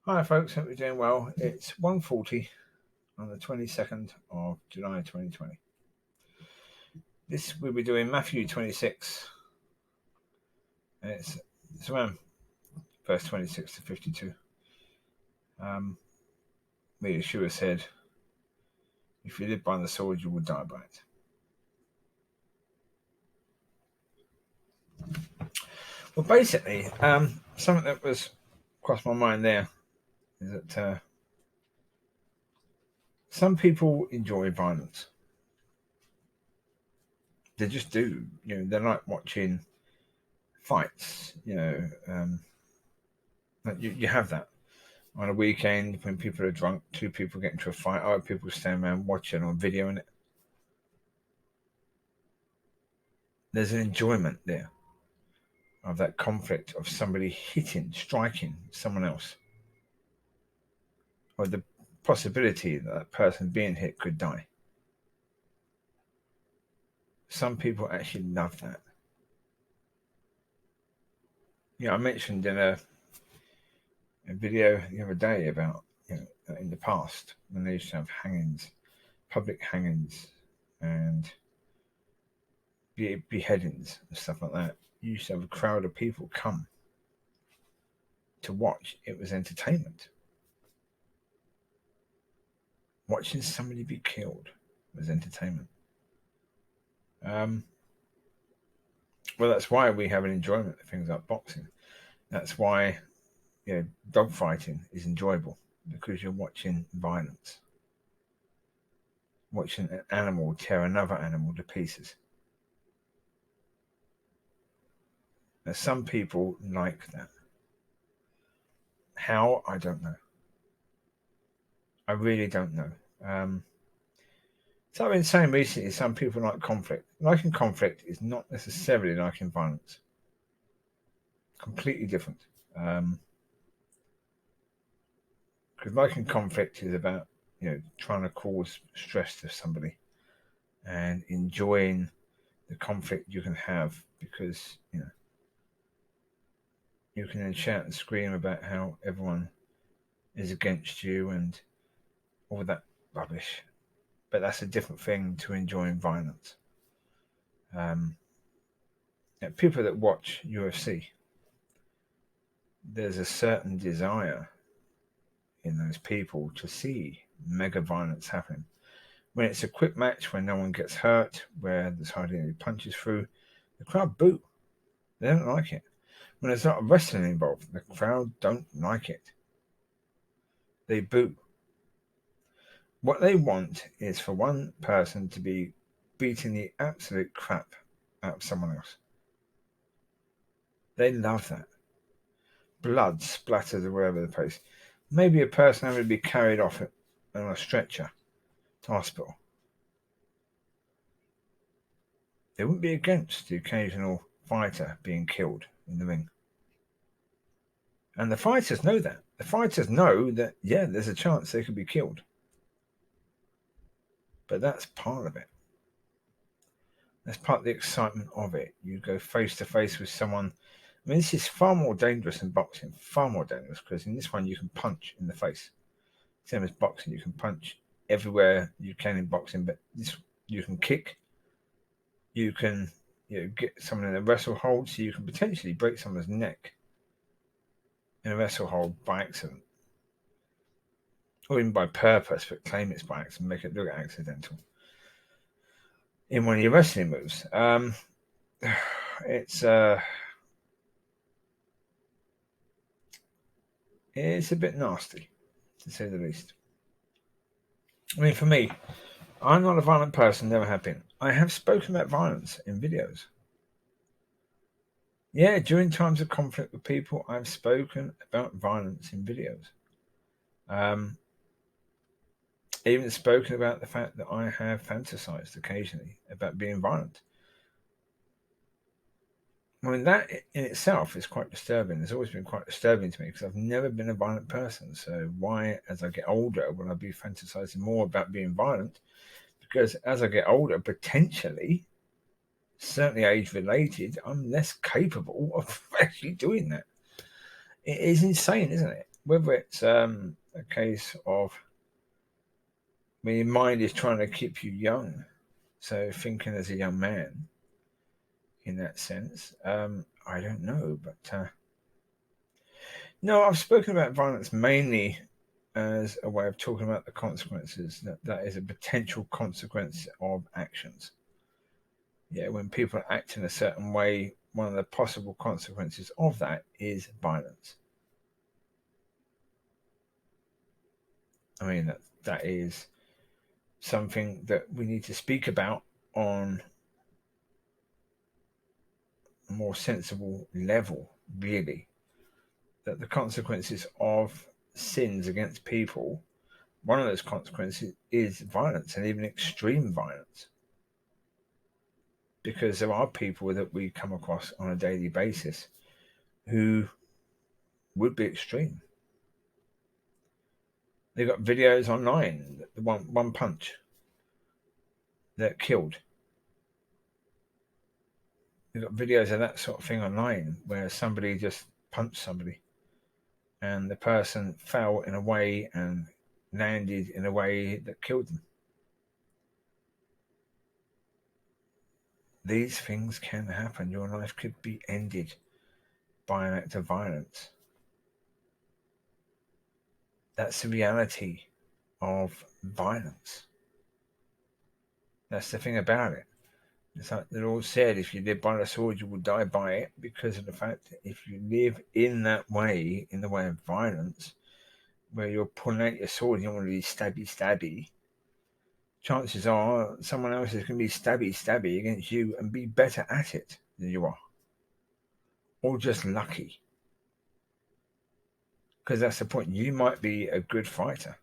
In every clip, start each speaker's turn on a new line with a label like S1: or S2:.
S1: Hi folks, hope you're doing well. It's 1:40 on the 22nd of July 2020. This we'll be doing Matthew 26, and it's around verse 26 to 52. Where Yeshua said, "If you live by the sword, you will die by it." Well, basically, something that was crossed my mind there is that some people enjoy violence. They just do. They like watching fights. You have that on a weekend when people are drunk. Two people get into a fight. Other people stand around watching or videoing it. There's an enjoyment there of that conflict of somebody striking someone else, or the possibility that that person being hit could die. Some people actually love that. I mentioned in a video the other day about in the past when they used to have hangings, public hangings, and beheadings and stuff like that. You used to have a crowd of people come to watch. It was entertainment. Watching somebody be killed was entertainment. Well, that's why we have an enjoyment of things like boxing. That's why dog fighting is enjoyable, because you're watching violence, watching an animal tear another animal to pieces. Now, some people like that. How? I don't know. I really don't know. So I've been saying recently, some people like conflict. Liking conflict is not necessarily liking violence. Completely different. Because liking conflict is about trying to cause stress to somebody and enjoying the conflict you can have, because you can then shout and scream about how everyone is against you and all that rubbish. But that's a different thing to enjoying violence. People that watch UFC, there's a certain desire in those people to see mega violence happen. When it's a quick match, when no one gets hurt, where there's hardly any punches through, the crowd boo. They don't like it. When there's not wrestling involved, the crowd don't like it. They boo. What they want is for one person to be beating the absolute crap out of someone else. They love that. Blood splatters all over the place. Maybe a person having to be carried off on a stretcher to hospital. They wouldn't be against the occasional fighter being killed in the ring. And the fighters know that. The fighters know that, there's a chance they could be killed. But that's part of it. That's part of the excitement of it. You go face to face with someone. I mean, this is far more dangerous than boxing. Far more dangerous, because in this one you can punch in the face. Same as boxing, you can punch everywhere you can in boxing, but this you can kick. You can get someone in a wrestle hold, so you can potentially break someone's neck in a wrestle hold by accident, or even by purpose, but claim it's by accident, make it look accidental in one of your wrestling moves. It's a bit nasty, to say the least. I mean, for me, I'm not a violent person, never have been. I have spoken about violence in videos. Yeah, during times of conflict with people, I've spoken about violence in videos. Even spoken about the fact that I have fantasized occasionally about being violent. I mean, that in itself is quite disturbing. It's always been quite disturbing to me, because I've never been a violent person. So why, as I get older, will I be fantasizing more about being violent? Because as I get older, potentially, certainly age-related, I'm less capable of actually doing that. It is insane, isn't it? whether it's a case of when your mind is trying to keep you young, so thinking as a young man in that sense, I don't know, but no, I've spoken about violence mainly as a way of talking about the consequences. That is a potential consequence of actions. Yeah, when people act in a certain way, one of the possible consequences of that is violence. I mean, that is something that we need to speak about on a more sensible level, really. That the consequences of sins against people, one of those consequences is violence, and even extreme violence. Because there are people that we come across on a daily basis who would be extreme. They've got videos online, the one punch that killed. They've got videos of that sort of thing online where somebody just punched somebody and the person fell in a way and landed in a way that killed them. These things can happen. Your life could be ended by an act of violence. That's the reality of violence. That's the thing about it. It's like they're all said, if you live by the sword, you will die by it, because of the fact that if you live in that way, in the way of violence, where you're pulling out your sword and you want to be stabby, chances are someone else is going to be stabby against you and be better at it than you are. Or just lucky. Because that's the point. You might be a good fighter.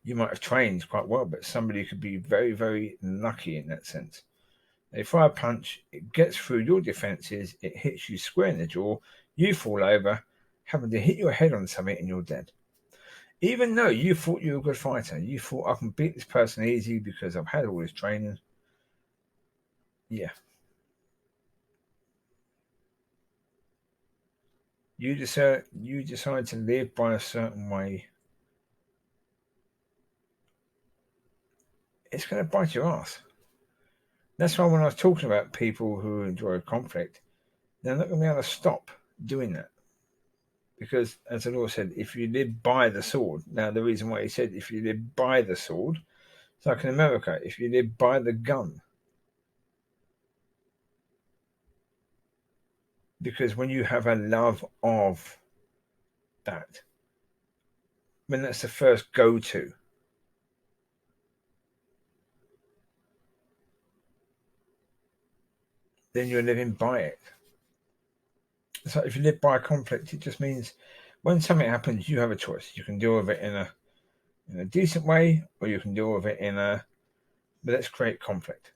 S1: You might have trained quite well, but somebody could be very, very lucky in that sense. They fire a punch, it gets through your defenses, it hits you square in the jaw, you fall over, having to hit your head on something and you're dead. Even though you thought you were a good fighter, you thought, I can beat this person easy because I've had all this training. Yeah. You decide to live by a certain way. It's going to bite your ass. That's why when I was talking about people who enjoy conflict, they're not going to be able to stop doing that. Because, as the Lord said, if you live by the sword, now the reason why he said if you live by the sword, it's like in America, if you live by the gun. Because when you have a love of that, when that's the first go-to, then you're living by it. So if you live by a conflict, it just means when something happens, you have a choice. You can deal with it in a decent way, or you can deal with it but let's create conflict.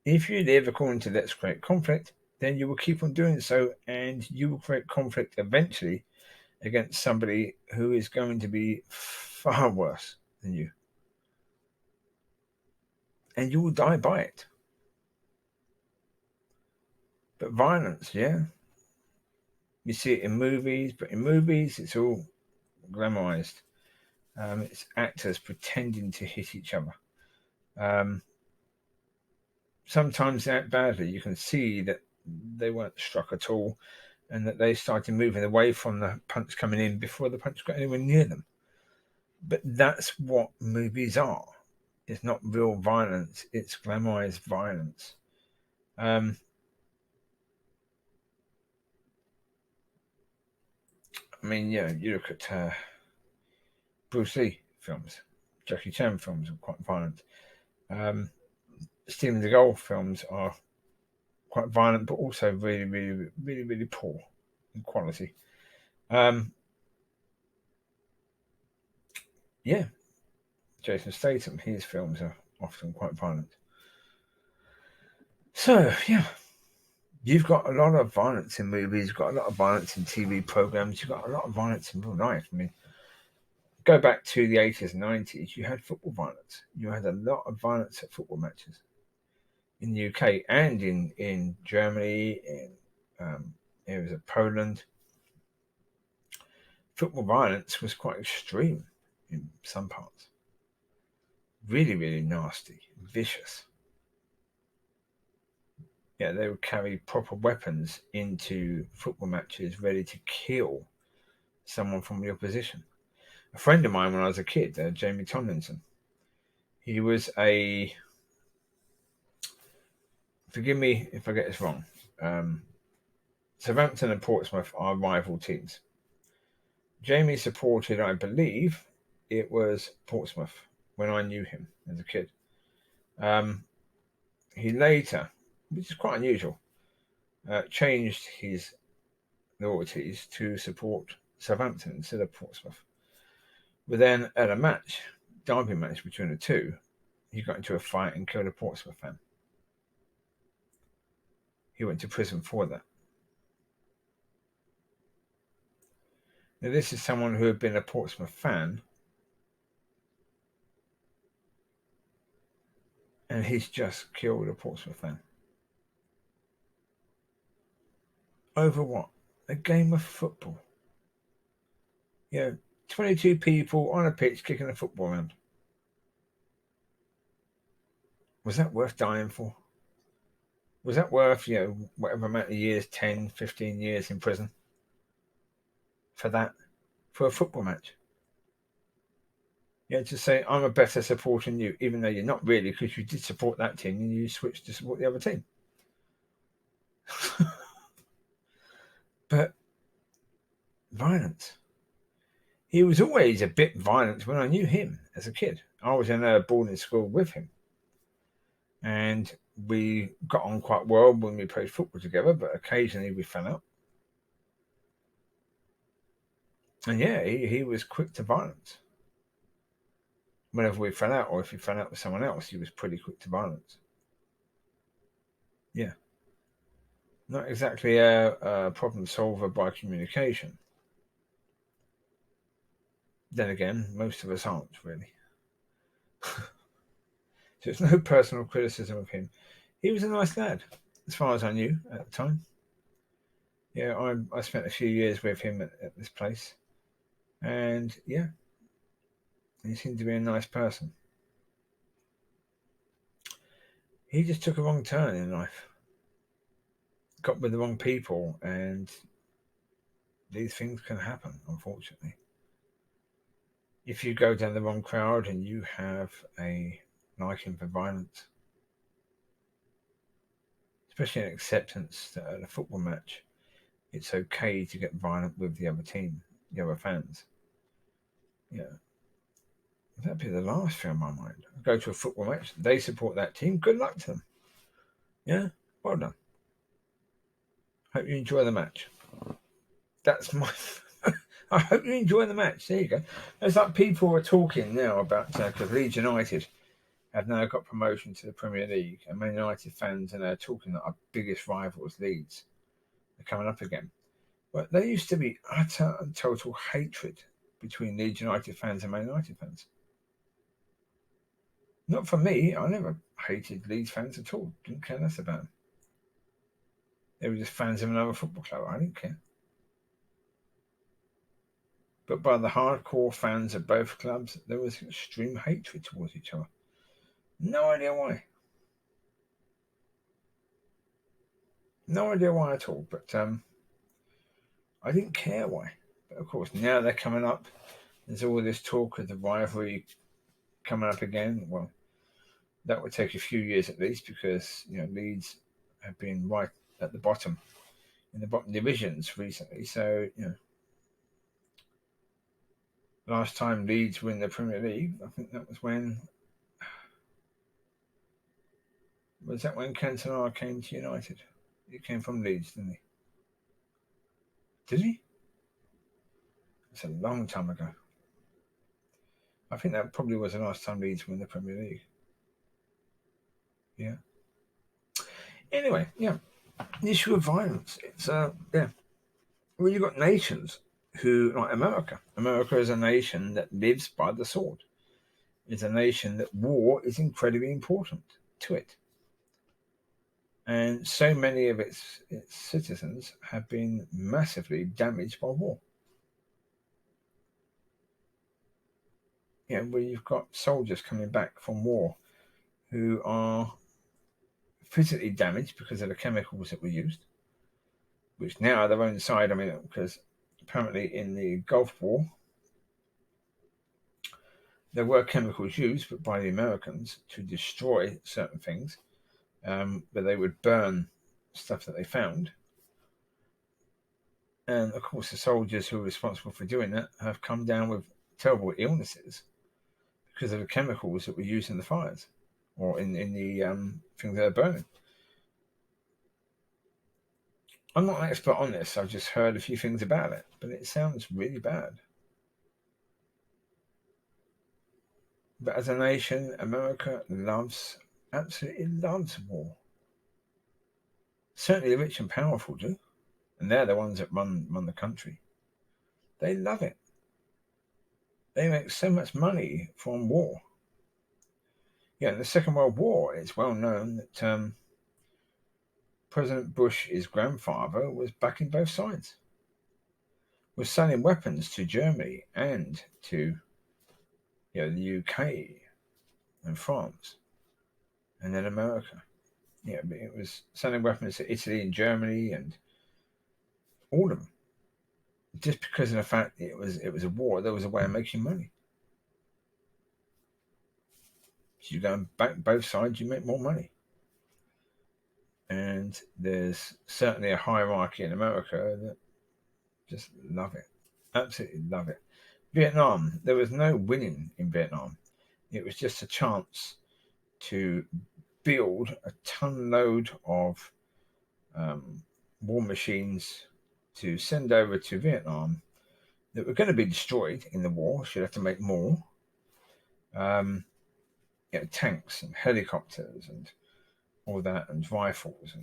S1: If you live according to let's create conflict, then you will keep on doing so, and you will create conflict eventually against somebody who is going to be far worse than you. And you will die by it. But violence, yeah. You see it in movies, but in movies it's all glamorized. It's actors pretending to hit each other. Sometimes they act badly. You can see that they weren't struck at all and that they started moving away from the punch coming in before the punch got anywhere near them. But that's what movies are. It's not real violence. It's glamorized violence. I mean, yeah, you look at Bruce Lee films, Jackie Chan films are quite violent. Steven Seagal films are quite violent, but also really, really, really, really poor in quality. Yeah, Jason Statham, his films are often quite violent. So, yeah, you've got a lot of violence in movies, you've got a lot of violence in TV programs, you've got a lot of violence in real life. I mean, go back to the 80s and 90s, you had football violence. You had a lot of violence at football matches in the UK and in Germany, in areas of Poland. football violence was quite extreme in some parts. Really, really nasty, vicious. Yeah, they would carry proper weapons into football matches ready to kill someone from the opposition. A friend of mine when I was a kid, Jamie Tomlinson, he was a, forgive me if I get this wrong, Southampton and Portsmouth are rival teams. Jamie supported, I believe, it was Portsmouth when I knew him as a kid. He later, which is quite unusual, changed his loyalties to support Southampton instead of Portsmouth. But then at a match, derby match between the two, he got into a fight and killed a Portsmouth fan. He went to prison for that. Now, this is someone who had been a Portsmouth fan, and he's just killed a Portsmouth fan. Over what? A game of football. 22 people on a pitch kicking a football around. Was that worth dying for? Was that worth, whatever amount of years, 10, 15 years in prison? For that? For a football match? To say, I'm a better supporter than you, even though you're not really, because you did support that team and you switched to support the other team. But violence. He was always a bit violent when I knew him as a kid. I was in a boarding school with him. And we got on quite well when we played football together, but occasionally we fell out. And he was quick to violence. Whenever we fell out, or if he fell out with someone else, he was pretty quick to violence. Yeah. Not exactly a problem solver by communication. Then again, most of us aren't really. So it's no personal criticism of him. He was a nice lad, as far as I knew at the time. I spent a few years with him at this place. And he seemed to be a nice person. He just took a wrong turn in life. Got with the wrong people, and these things can happen, unfortunately. If you go down the wrong crowd and you have a liking for violence, especially an acceptance that at a football match, it's okay to get violent with the other team, the other fans. That'd be the last thing on my mind. I go to a football match, they support that team, good luck to them. Well done. Hope you enjoy the match. That's my... I hope you enjoy the match. There you go. It's like people are talking now about, because Leeds United have now got promotion to the Premier League, and Man United fans are now talking that our biggest rivals, Leeds, are coming up again. But there used to be utter and total hatred between Leeds United fans and Man United fans. Not for me. I never hated Leeds fans at all. Didn't care less about them. They were just fans of another football club. I didn't care. But by the hardcore fans of both clubs, there was extreme hatred towards each other. No idea why. No idea why at all. But I didn't care why. But of course, now they're coming up. There's all this talk of the rivalry coming up again. Well, that would take a few years at least, because Leeds have been right at the bottom in the bottom divisions recently. So last time Leeds win the Premier League, I think that was when Cantona came to United. He came from Leeds, didn't he? Did he? It's a long time ago. I think that probably was the last time Leeds won the Premier League. Yeah. Anyway, the issue of violence. It's well, you've got nations who, like America. America is a nation that lives by the sword. It's a nation that war is incredibly important to it. And so many of its citizens have been massively damaged by war. where you've got soldiers coming back from war who are physically damaged because of the chemicals that were used, which now are their own side. I mean, because apparently in the Gulf War, there were chemicals used, but by the Americans to destroy certain things, where they would burn stuff that they found. And of course, the soldiers who are responsible for doing that have come down with terrible illnesses because of the chemicals that were used in the fires or in the things that are burning. I'm not an expert on this. I've just heard a few things about it, but it sounds really bad. But as a nation, America absolutely loves war. Certainly the rich and powerful do. And they're the ones that run the country. They love it. They make so much money from war. In the Second World War, it's well known that President Bush's grandfather was backing both sides, was selling weapons to Germany and to the UK and France, and then America. But it was selling weapons to Italy and Germany and all of them. Just because of the fact that it was a war, there was a way of making money. So you go and back both sides, you make more money. And there's certainly a hierarchy in America that just love it. Absolutely love it. Vietnam, there was no winning in Vietnam. It was just a chance to build a ton load of war machines to send over to Vietnam that were going to be destroyed in the war. Should have to make more. Tanks and helicopters and all that, and rifles,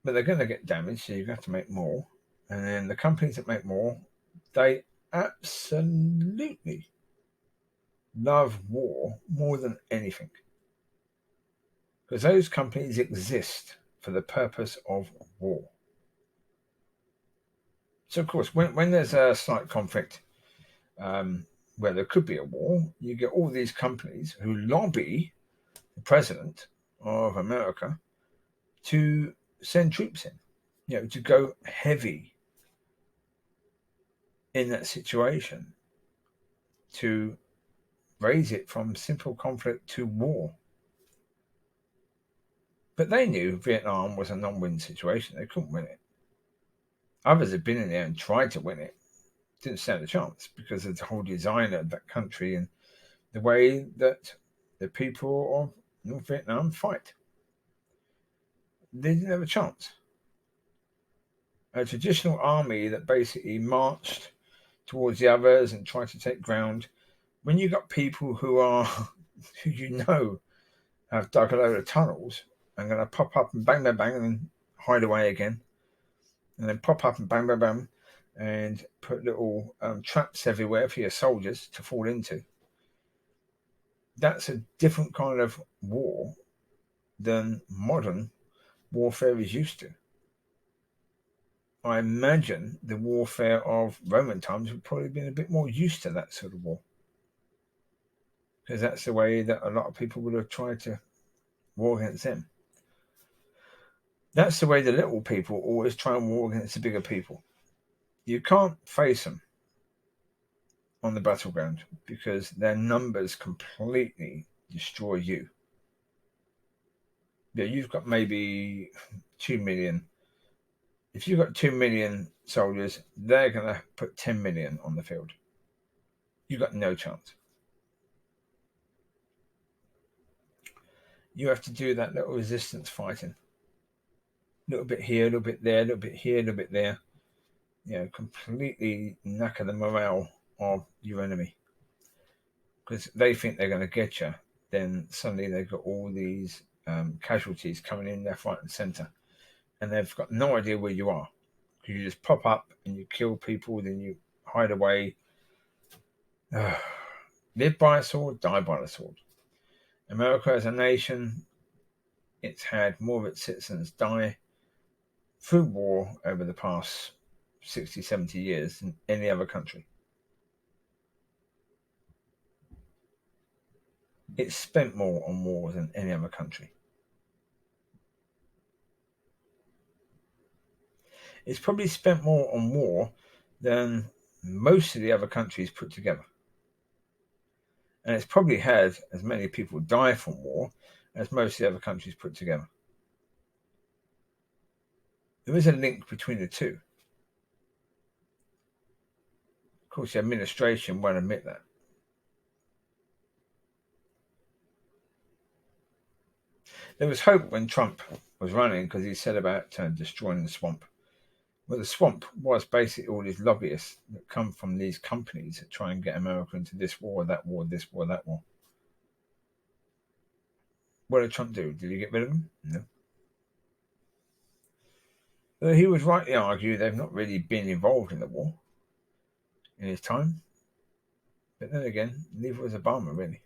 S1: but they're going to get damaged, so you have to make more. And then the companies that make more, they absolutely love war more than anything, because those companies exist for the purpose of war. So of course, when there's a slight conflict where there could be a war, you get all these companies who lobby the president of America to send troops in, to go heavy in that situation, to raise it from simple conflict to war. But they knew Vietnam was a non-win situation. They couldn't win it. Others had been in there and tried to win it. Didn't stand a chance because of the whole design of that country and the way that the people of North Vietnam fight. They didn't have a chance. A traditional army that basically marched towards the others and tried to take ground. When you got people who have dug a load of tunnels and going to pop up and bang, bang, bang, and then hide away again, and then pop up and bang, bang, bang, and put little traps everywhere for your soldiers to fall into. That's a different kind of war than modern warfare is used to. I imagine the warfare of Roman times would probably have been a bit more used to that sort of war, because that's the way that a lot of people would have tried to war against them. That's the way the little people always try and war against the bigger people. You can't face them on the battleground because their numbers completely destroy you. You've got maybe 2 million. If you've got 2 million soldiers, they're going to put 10 million on the field. You've got no chance. You have to do that little resistance fighting. A little bit here, a little bit there, a little bit here, a little bit there. Completely knacker the morale of your enemy. Because they think they're going to get you. Then suddenly they've got all these casualties coming in left, right, and centre. And they've got no idea where you are. Because you just pop up and you kill people, then you hide away. Live by a sword, die by the sword. America as a nation, it's had more of its citizens die through war over the past 60, 70 years than any other country. It's spent more on war than any other country. It's probably spent more on war than most of the other countries put together. And it's probably had as many people die from war as most of the other countries put together. There is a link between the two. Of course, the administration won't admit that. There was hope when Trump was running because he said about destroying the swamp. Well, the swamp was basically all these lobbyists that come from these companies that try and get America into this war, that war, this war, that war. What did Trump do? Did he get rid of them? No. Though he would rightly argue they've not really been involved in the war in his time. But then again, neither was Obama, really.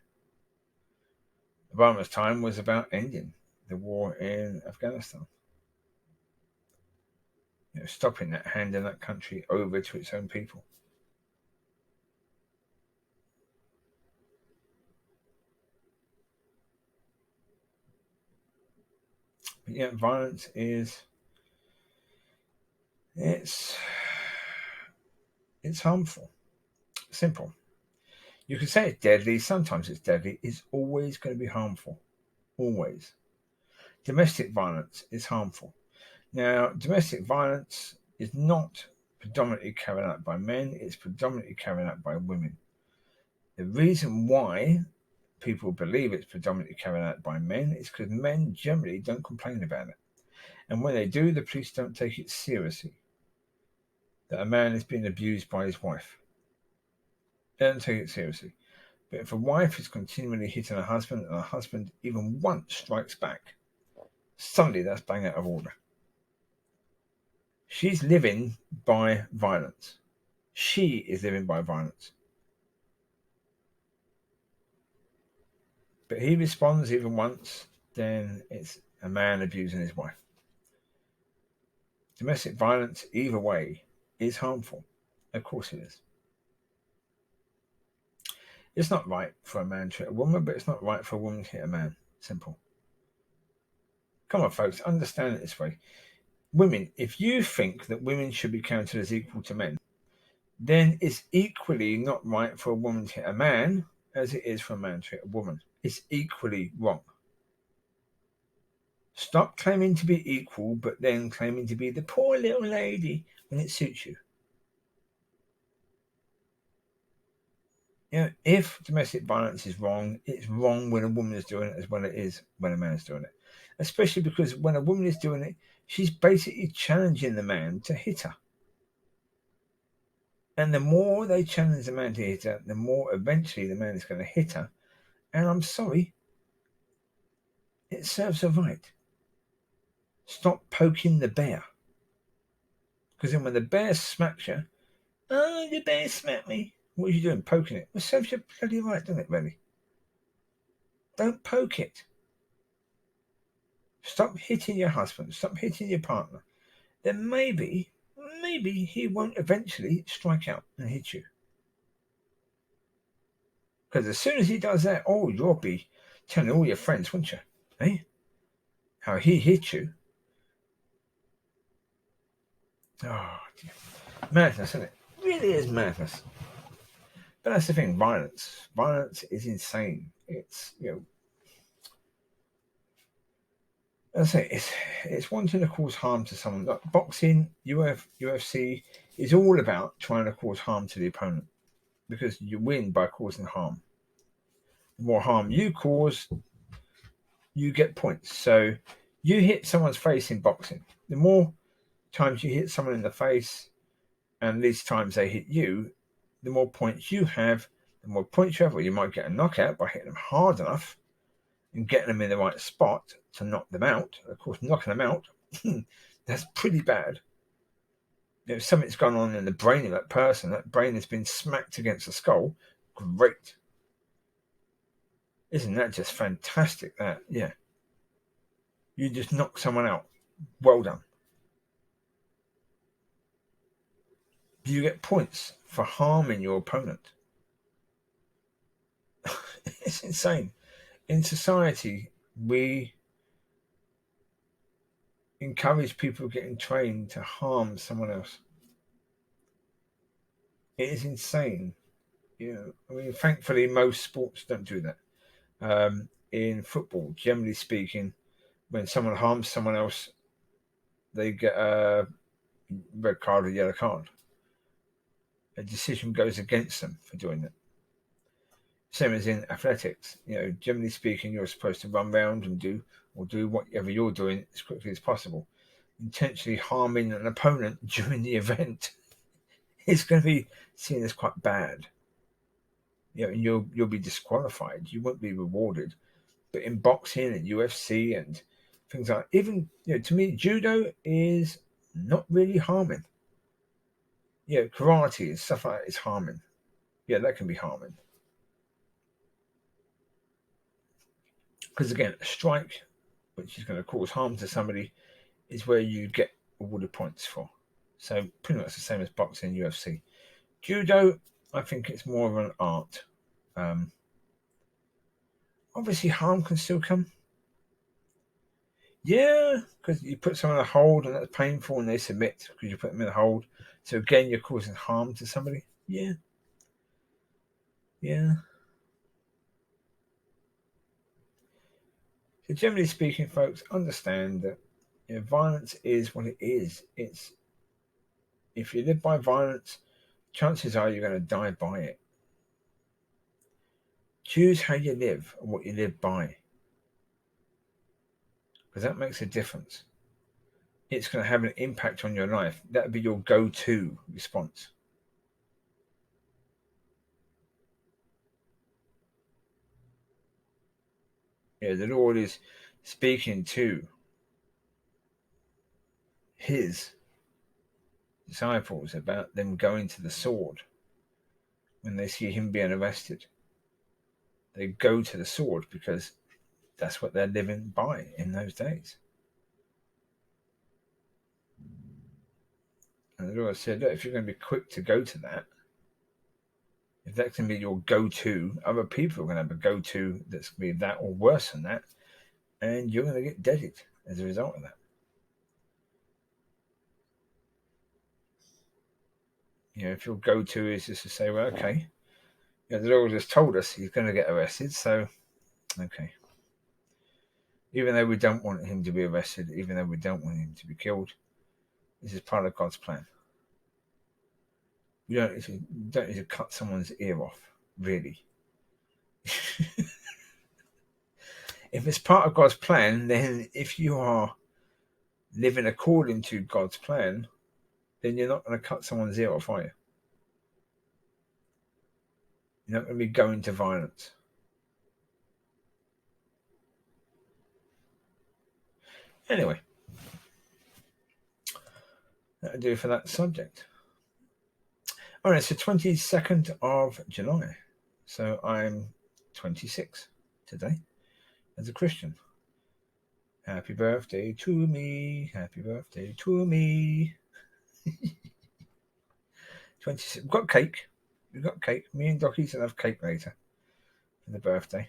S1: Obama's time was about ending the war in Afghanistan. Stopping that, handing that country over to its own people. But yet violence is it's harmful. Simple. You can say it's deadly, sometimes it's deadly, it's always going to be harmful. Always. Domestic violence is harmful. Now, domestic violence is not predominantly carried out by men, it's predominantly carried out by women. The reason why people believe it's predominantly carried out by men is because men generally don't complain about it. And when they do, the police don't take it seriously that a man is being abused by his wife. They don't take it seriously. But if a wife is continually hitting her husband and her husband even once strikes back, suddenly that's bang out of order. She's living by violence. She is living by violence. But he responds even once, then it's a man abusing his wife. Domestic violence, either way, is harmful. Of course it is. It's not right for a man to hit a woman, but it's not right for a woman to hit a man. Simple. Come on, folks, understand it this way. Women, if you think that women should be counted as equal to men, then it's equally not right for a woman to hit a man as it is for a man to hit a woman. It's equally wrong. Stop claiming to be equal, but then claiming to be the poor little lady when it suits you. If domestic violence is wrong, it's wrong when a woman is doing it as well as it is when a man is doing it. Especially because when a woman is doing it, she's basically challenging the man to hit her. And the more they challenge the man to hit her, the more eventually the man is going to hit her. And I'm sorry, it serves her right. Stop poking the bear. Because then when the bear smacks you, oh, the bear smacked me. What are you doing? Poking it? Well, serves you bloody right, doesn't it, really? Don't poke it. Stop hitting your husband. Stop hitting your partner. Then maybe he won't eventually strike out and hit you. Because as soon as he does that, oh, you'll be telling all your friends, won't you? Eh? How he hit you. Oh, dear. Madness, isn't it? Really is madness. But that's the thing, violence. Violence is insane. It's, as I say, it's wanting to cause harm to someone. Like boxing, UFC is all about trying to cause harm to the opponent because you win by causing harm. The more harm you cause, you get points. So you hit someone's face in boxing. The more times you hit someone in the face and these times they hit you, the more points you have, the more points you have. Well, you might get a knockout by hitting them hard enough and getting them in the right spot to knock them out. Of course, knocking them out, that's pretty bad. If something's gone on in the brain of that person, that brain has been smacked against the skull, great. Isn't that just fantastic? That, yeah. You just knock someone out. Well done. You get points for harming your opponent. It's insane. in society, we encourage people getting trained to harm someone else. It is insane. I mean, thankfully, most sports don't do that. In football, generally speaking, when someone harms someone else, they get a red card or yellow card. A decision goes against them for doing that. Same as in athletics. Generally speaking, you're supposed to run around and do whatever you're doing as quickly as possible. Intentionally harming an opponent during the event is going to be seen as quite bad. And you'll be disqualified. You won't be rewarded. But in boxing and UFC and things like even to me, judo is not really harming. Karate and stuff like that is harming. That can be harming. Because again, a strike, which is going to cause harm to somebody, is where you get awarded points for. So pretty much the same as boxing and UFC. Judo, I think it's more of an art. Obviously, harm can still come. Yeah, because you put someone in a hold and that's painful and they submit because you put them in a hold. So again, you're causing harm to somebody. Yeah. So generally speaking, folks, understand that violence is what it is. If you live by violence, chances are you're going to die by it. Choose how you live and what you live by, because that makes a difference. It's going to have an impact on your life. That would be your go-to response. The Lord is speaking to his disciples about them going to the sword. When they see him being arrested, they go to the sword because that's what they're living by in those days. And the Lord said, look, if you're going to be quick to go to that, if that's going to be your go-to, other people are going to have a go-to that's going to be that or worse than that, and you're going to get deaded as a result of that. If your go-to is just to say, well, okay, the Lord has told us he's going to get arrested, so okay. Even though we don't want him to be arrested, even though we don't want him to be killed, this is part of God's plan. You don't need to cut someone's ear off, really. If it's part of God's plan, then if you are living according to God's plan, then you're not going to cut someone's ear off, are you? You're not going to be going to violence. Anyway, that'll do for that subject. All right, so 22nd of July. So I'm 26 today as a Christian. Happy birthday to me. Happy birthday to me. 26. We've got cake. Me and Docky's will have cake later for the birthday.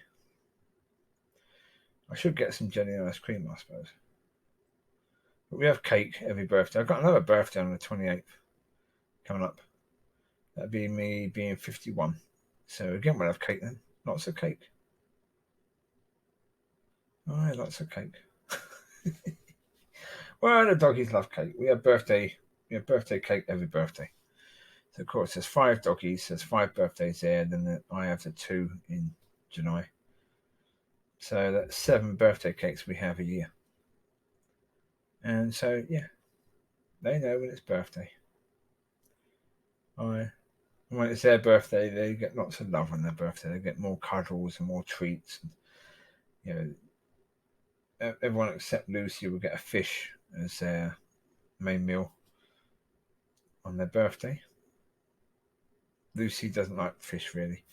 S1: I should get some jelly and ice cream, I suppose. But we have cake every birthday. I've got another birthday on the 28th coming up. That'd be me being 51. So again, we'll have cake then. Lots of cake. Oh, lots of cake. Well, the doggies love cake. We have birthday cake every birthday. So of course, there's 5 doggies. There's 5 birthdays there. Then I have the 2 in July. So that's 7 birthday cakes we have a year. And so they know when it's birthday. When it's their birthday, they get lots of love on their birthday. They get more cuddles and more treats. And, everyone except Lucy will get a fish as their main meal on their birthday. Lucy doesn't like fish really,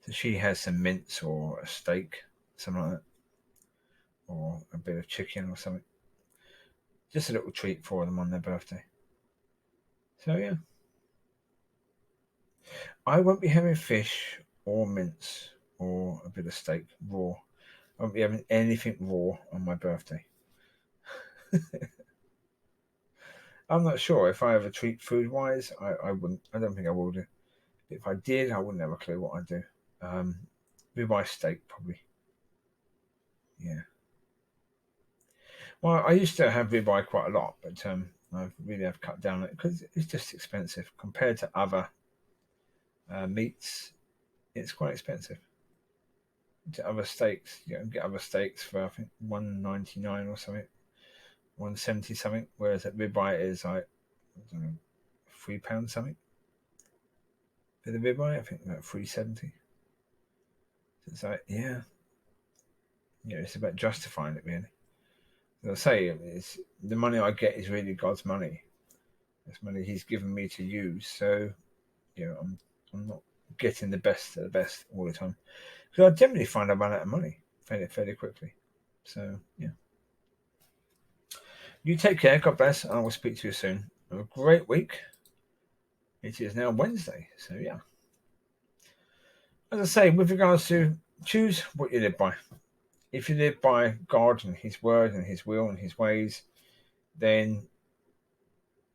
S1: so she has some mince or a steak, something like that, or a bit of chicken or something. Just a little treat for them on their birthday. So I won't be having fish or mince or a bit of steak raw. I won't be having anything raw on my birthday. I'm not sure if I have a treat food-wise. I wouldn't. I don't think I will do. If I did, I wouldn't have a clue what I'd do. Ribeye steak, probably. Yeah. Well, I used to have ribeye quite a lot, but I really have cut down on it because it's just expensive compared to other meats. It's quite expensive. To other steaks, you can get other steaks for I think $1.99 or something, $1.70 something. Whereas at ribeye is like I don't know, £3 something. For the ribeye, I think about $3.70. So it's like it's about justifying it really. As I say, it's, the money I get is really God's money. It's money He's given me to use. So I'm not getting the best of the best all the time because I generally find I run out of money fairly quickly. So yeah, you take care. God bless. I will speak to you soon. Have a great week. It is now Wednesday, so yeah. As I say, with regards to choose what you live by. If you live by God and His word and His will and His ways, then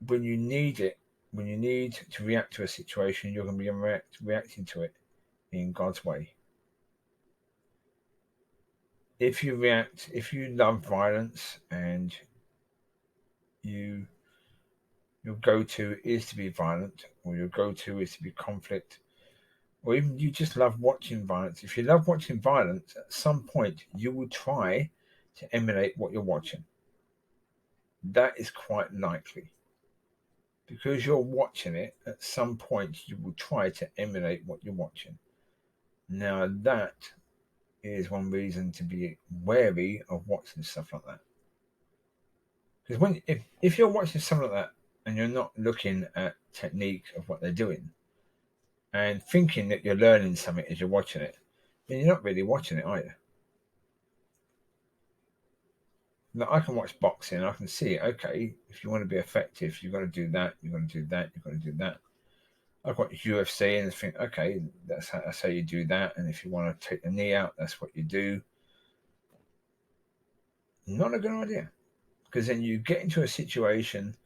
S1: when you need it, when you need to react to a situation, you're going to be reacting to it in God's way. If you love violence and your go-to is to be violent, or your go-to is to be conflict, or even you just love watching violence. If you love watching violence, at some point you will try to emulate what you're watching. That is quite likely. Because you're watching it, at some point you will try to emulate what you're watching. Now that is one reason to be wary of watching stuff like that. Because if you're watching something like that and you're not looking at technique of what they're doing and thinking that you're learning something as you're watching it, then you're not really watching it either. Now, I can watch boxing, I can see, okay, if you want to be effective, you've got to do that, you've got to do that, you've got to do that. I've got UFC and think, okay, that's how you do that. And if you want to take the knee out, that's what you do. Not a good idea. Because then you get into a situation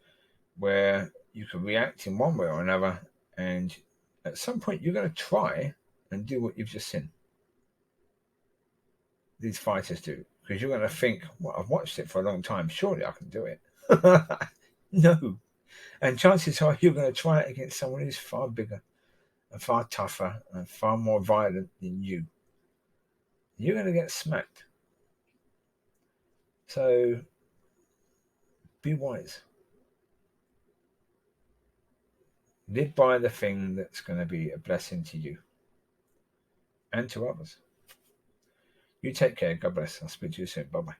S1: where you can react in one way or another. And at some point, you're going to try and do what you've just seen. These fighters do. Because you're going to think, well, I've watched it for a long time. Surely I can do it. No. And chances are you're going to try it against someone who's far bigger and far tougher and far more violent than you. You're going to get smacked. So be wise. Live by the thing that's going to be a blessing to you and to others. You take care. God bless. I'll speak to you soon. Bye-bye.